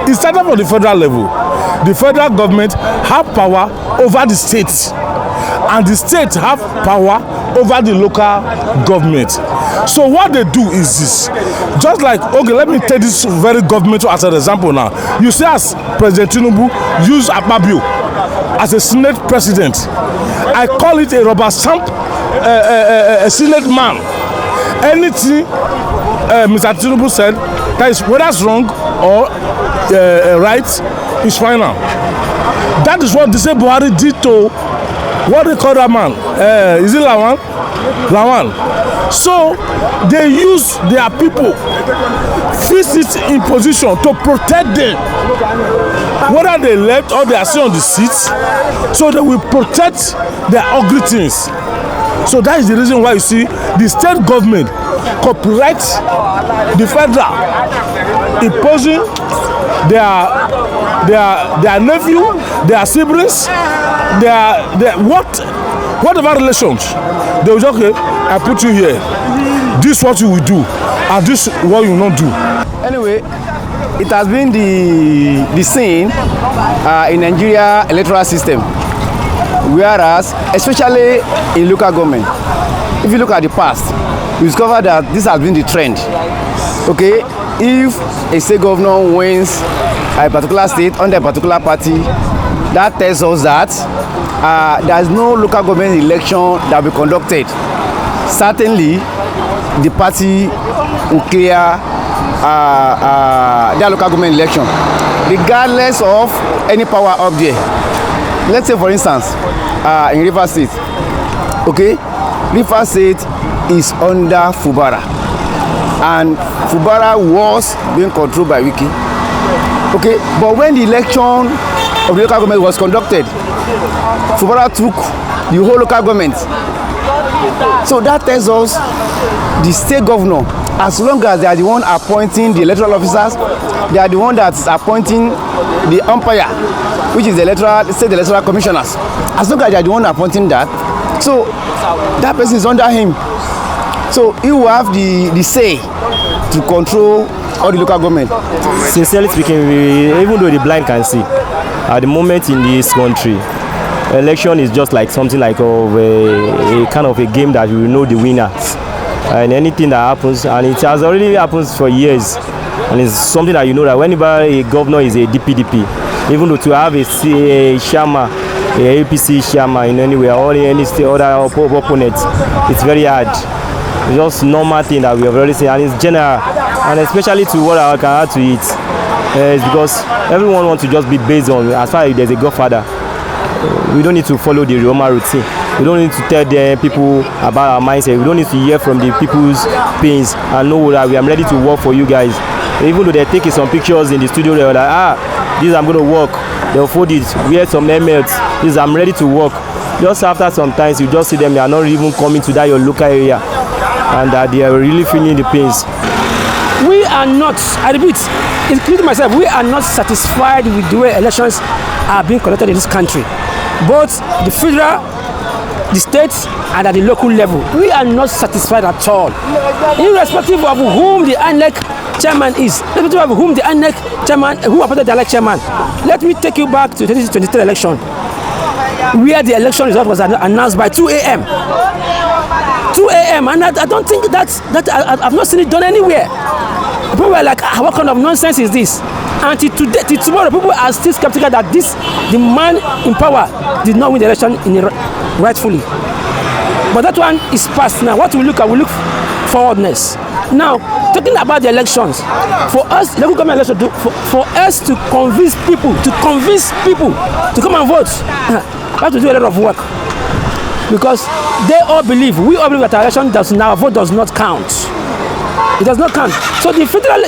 It started from the federal level. The federal government have power over the states, and the states have power over the local government. So what they do is this. Just like, okay, let me take this very government as an example now. You see, as President Tinubu use Akpabio as a Senate president, I call it a rubber stamp, a Senate man. Anything Mr. Tinubu said, that is whether it's wrong or right, is final. That is what they say Buhari did to what they call that man. Is it Lawan? So they use their people, fix it in position to protect them, whether they left or they are still on the seats, so they will protect their ugly things. So that is the reason why you see the state government copyright the federal, imposing their nephew, their siblings, their whatever relations. They will say, okay, I put you here. This is what you will do, and this is what you will not do. Anyway, it has been the scene in Nigeria electoral system, whereas especially in local government, if you look at the past, you discover that this has been the trend. Okay, if a state governor wins a particular state under a particular party, that tells us that there is no local government election that will be conducted. Certainly, the party will clear their local government election, regardless of any power up there. Let's say, for instance, in Rivers State, okay, Rivers State is under Fubara, and Fubara was being controlled by Wiki. Okay, but when the election of the local government was conducted, Fubara took the whole local government. So that tells us the state governor, as long as they are the one appointing the electoral officers, they are the one that's appointing the umpire, which is the state electoral commissioners. As long as they are the one appointing that, so that person is under him. So he will have the say to control all the local government. Sincerely speaking, even though the blind can see, at the moment in this country, election is just like something like a kind of a game that you will know the winners. And anything that happens, and it has already happened for years, and it's something that you know that whenever a governor is a DPDP, even though to have a chairman, a APC chairman in any way, or any other opponent, it's very hard. It's just normal thing that we have already seen, and it's general, and especially to what I can add to it, is because everyone wants to just be based on, as far as there's a godfather, we don't need to follow the Roma routine. We don't need to tell the people about our mindset. We don't need to hear from the people's pains and know that we are ready to work for you guys. Even though they're taking some pictures in the studio, they're like, this I'm going to work. They'll fold it, wear some helmets, this I'm ready to work. Just after some time, you just see them, they are not even coming to that your local area, and that they are really feeling the pains. We are not, I repeat, including myself, we are not satisfied with the way elections are being conducted in this country. Both the federal, the states, and at the local level. We are not satisfied at all. Irrespective of whom the INEC chairman is, irrespective of whom the INEC chairman, who appointed the INEC chairman. Let me take you back to the 2023 election, where the election result was announced by 2 a.m. 2 a.m. and I don't think that I've not seen it done anywhere. People were like, what kind of nonsense is this? And till tomorrow, people are still skeptical that the man in power did not win the election rightfully. But that one is past now. What we look at, we look forwardness. Now, talking about the elections, for us, local government election, for us to convince people to come and vote, we have to do a lot of work. Because we all believe that our election our vote does not count. It does not count. So the federal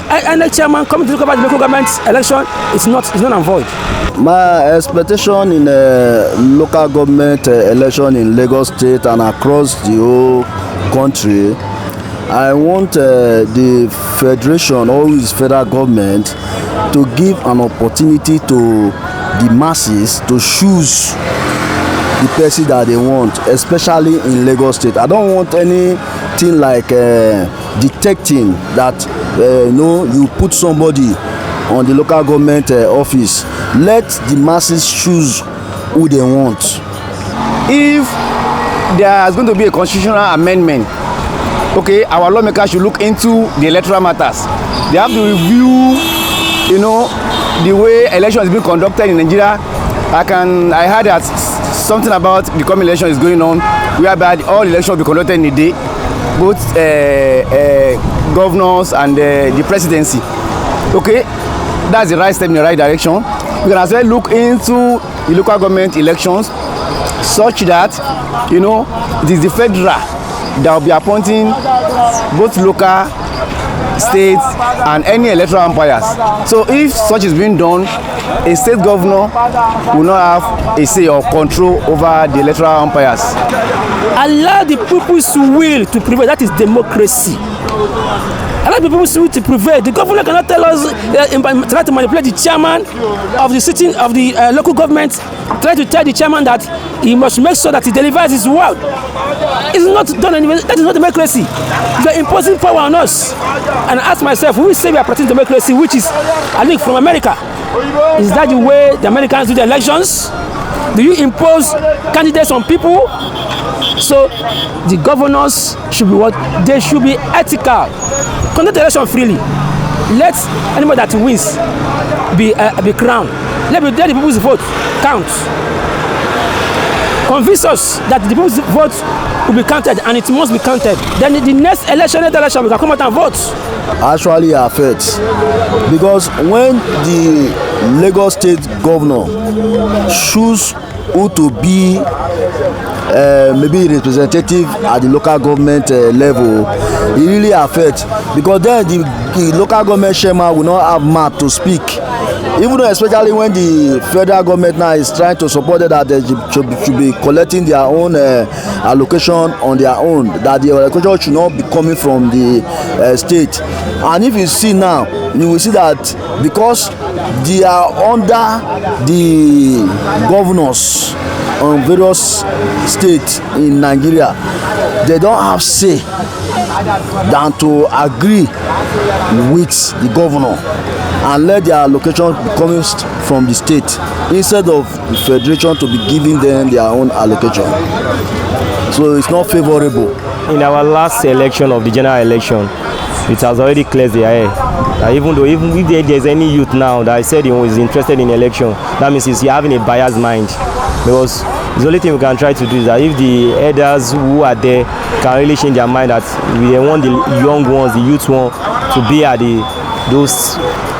INEC chairman coming to talk about the local government election, it's not and void. My expectation in a local government election in Lagos State and across the whole country, I want the federation, or its federal government, to give an opportunity to the masses to choose the person that they want, especially in Lagos State. I don't want anything like detecting that you put somebody on the local government office. Let the masses choose who they want. If there is going to be a constitutional amendment, okay, our lawmakers should look into the electoral matters. They have to review, the way election is being conducted in Nigeria. I heard that something about the coming election is going on, whereby all elections will be conducted in a day, both governors and the presidency. Okay, that's the right step in the right direction. We can as well look into the local government elections, such that it is the federal that will be appointing both local, state, and any electoral umpires. So if such is being done, a state governor will not have a say or control over the electoral umpires. Allow the people's will to prevail. That is democracy. Allow the people's will to prevail. The governor cannot tell us, try to manipulate the chairman of the sitting of the local government, try to tell the chairman that he must make sure that he delivers his word. It's not done anyway. That is not democracy. They are imposing power on us. And I ask myself, who will say we are practicing democracy, which is, I think, from America? Is that the way the Americans do the elections? Do you impose candidates on people? So the governors should be what? They should be ethical. Conduct the election freely. Let anybody that wins be crowned. Let the people's vote count. Convince us that the people's vote will be counted, and it must be counted. Then the next election, we can come out and vote. Actually affects, because when the Lagos State governor choose who to be maybe representative at the local government level, it really affects, because then the local government chairman will not have mouth to speak. Even though, especially when the federal government now is trying to support it, that they should be collecting their own allocation on their own, that the allocation should not be coming from the state. And if you see now, you will see that because they are under the governors on various states in Nigeria, they don't have say than to agree with the governor and let their allocation be coming from the state instead of the federation to be giving them their own allocation. So it's not favorable. In our last election of the general election, it has already cleared the air. Even if there's any youth now that I said he was interested in election, that means he's having a biased mind. Because the only thing we can try to do is that if the elders who are there can really change their mind, that we want the young ones, the youth ones, to be at those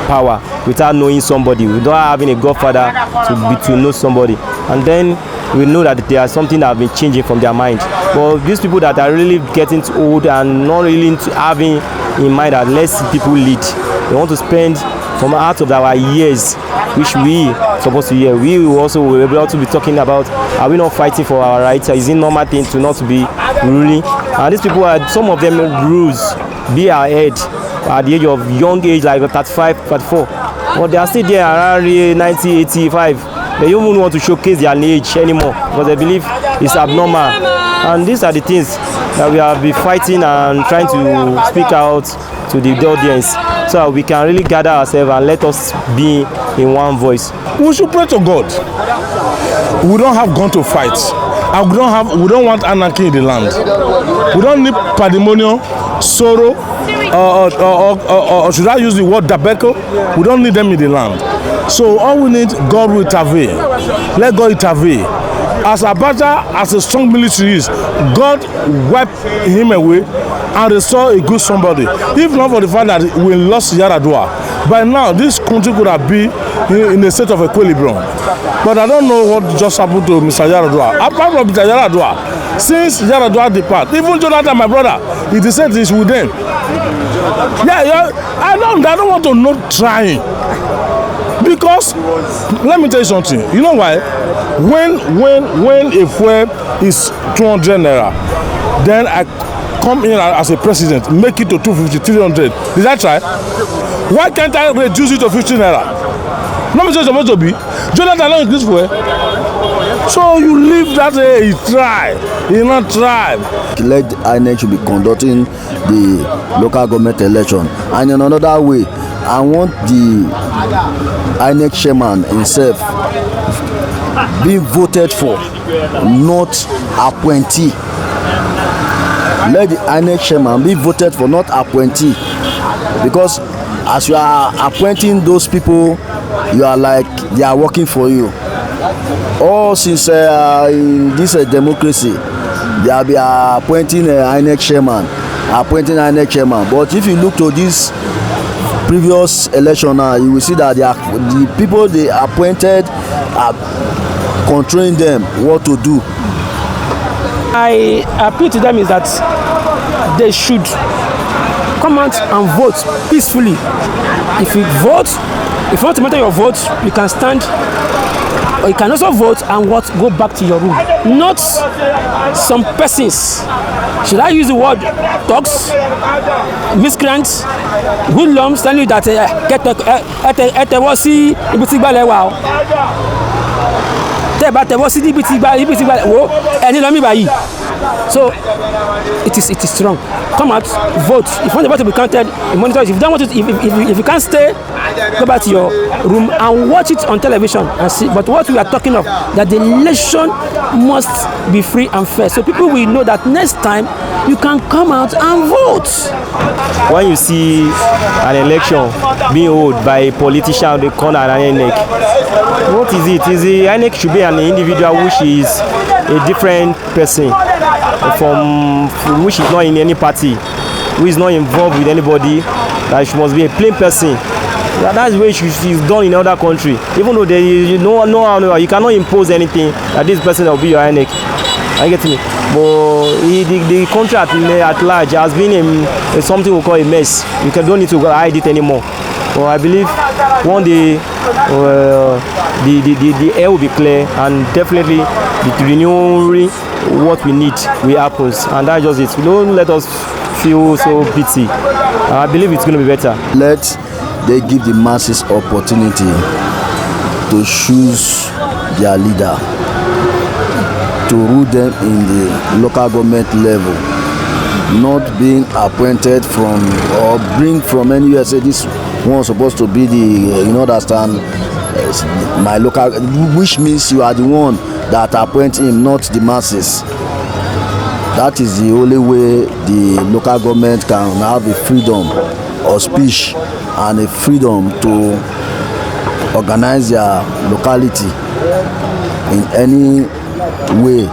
power without knowing somebody, without having a godfather to know somebody, and then we know that there is something that have been changing from their mind. But these people that are really getting old and not really having in mind that less people lead, they want to spend from out of our years, which we supposed to hear. We will also be able to be talking about, are we not fighting for our rights? Is it normal thing to not be ruling? And these people are, some of them rules be ahead at the age of young age, like 35, 34. But they are still there around 90, 85. They don't even want to showcase their age anymore because they believe it's abnormal. And these are the things that we have been fighting and trying to speak out to the audience, so we can really gather ourselves and let us be in one voice. We should pray to God. We don't have gun to fight. And we don't want anarchy in the land. We don't need pandemonium, sorrow, or should I use the word dabeko? We don't need them in the land. So all we need, God will intervene. Let God intervene. As Abacha, as a strong military is, God wipe him away and restore a good somebody. If not for the fact that we lost Yaradua, by now this country could have been in a state of equilibrium. But I don't know what just happened to Mr. Yaradua. Apart from Mr. Yaradua, since Yaradua departed, even Jonathan, my brother, he decided he's with them. Yeah, I don't want to not trying. Because let me tell you something. You know why? When a fuel is 200 naira, then I come in as a president, make it to 250, 300. Did I try? Why can't I reduce it to 50 naira? Let me tell you supposed to be. Jonathan don't increase fuel. So you leave that he try, he not try. Let the INEC should be conducting the local government election. And in another way, I want the INEC chairman himself being voted for, not appointee. Let the INEC chairman be voted for, not appointee. Because as you are appointing those people, you are like they are working for you. All since in this democracy, they have been appointing INEC chairman, But if you look to this previous election now, you will see that the people they appointed are controlling them what to do. I appeal to them is that they should come out and vote peacefully. If you vote, if you want to matter your vote, you can stand, or you can also vote and go back to your room. Not some persons, should I use the word thugs, miscreants, hoodlums telling you that tẹ́wọ́ sí ibi tí gbálẹ̀ wà o. Tẹ́ bá tẹ́wọ́ sí ibi tí gbálẹ̀ wo ẹni lọ mí báyìí. So it is wrong. Come out, vote. If you want the vote to be counted, you monitor it. If you don't want it, if you can't stay, go back to your room and watch it on television and see. But what we are talking of, that the election must be free and fair. So people will know that next time you can come out and vote. When you see an election being held by a politician, they call an INEC. What is it? Is the INEC should be an individual which is a different person from which is not in any party, who is not involved with anybody, that she must be a plain person. That's the way she is done in other country. Even though there is no, you cannot impose anything that this person will be your INEC. I get me. But the country at large has been something we call a mess. You don't need to hide it anymore. But I believe one day the air will be clear, and definitely the renewing what we need will happen, and that's just it. Don't let us feel so pity. I believe it's going to be better. Let they give the masses opportunity to choose their leader, to rule them in the local government level, not being appointed from or bring from anywhere. Say this one supposed to be the, you understand, my local, which means you are the one that appoint him, not the masses. That is the only way the local government can have a freedom of speech and a freedom to organize their locality in any way